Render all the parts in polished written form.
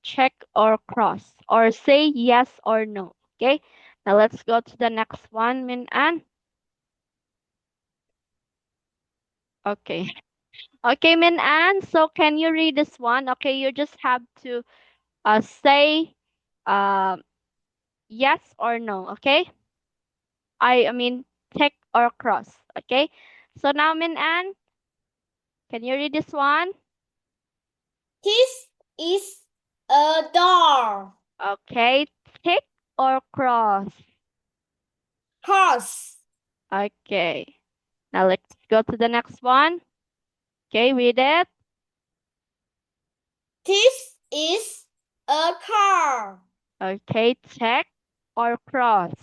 check or cross or say yes or no. Okay. Now let's go to the next one, Min An. Okay. Okay, Min An. So can you read this one? Okay, you just have to say um yes or no. Okay. Tick or cross. Okay. So now, Min An, can you read this one? This is a door. Okay. Tick or cross. Horse. Okay. Now let's go to the next one. Okay, read it. This is a car. Okay, check or cross.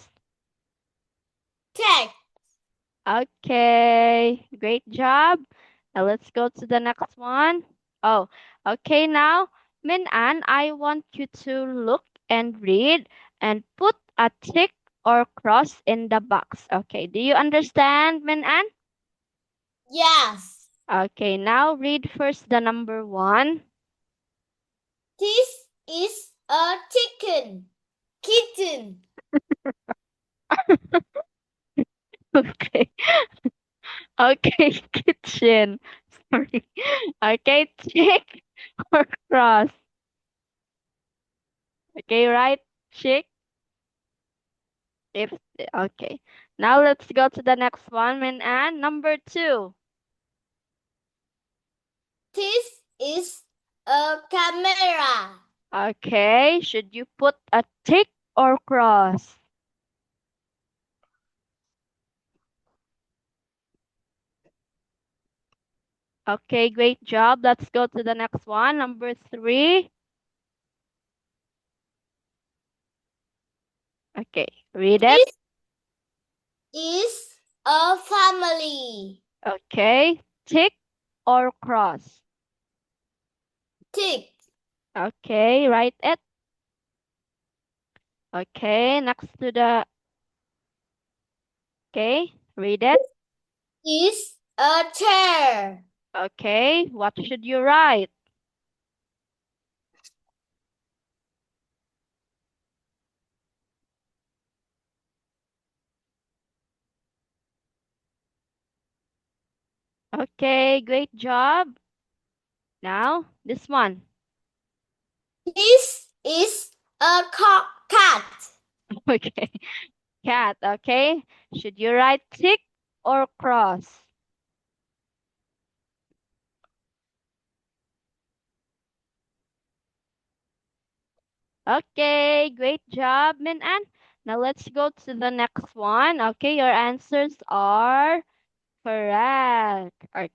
Check. Okay, great job. Now let's go to the next one. Oh, okay, now, Min An, I want you to look and read and put a tick or cross in the box. Okay, do you understand, Min An? Yes. Okay, now read first the number one. This is a chicken. Kitten. Okay. Okay, kitchen. Sorry. Okay, tick or cross. Okay, right? Chick. If okay. Now let's go to the next one, Min An. Number two. This is a camera. Okay, should you put a tick or cross? Okay, great job. Let's go to the next one. Number three. Okay, read it. This is a family. Okay, tick or cross? Tick. Okay, write it. Okay, next to the. Okay, read it. Is a chair. Okay, what should you write? Okay, great job. Now, this one. This is a cat. Okay, cat. Okay, should you write tick or cross? Okay, great job, Min An. Now let's go to the next one. Okay, your answers are correct. Okay.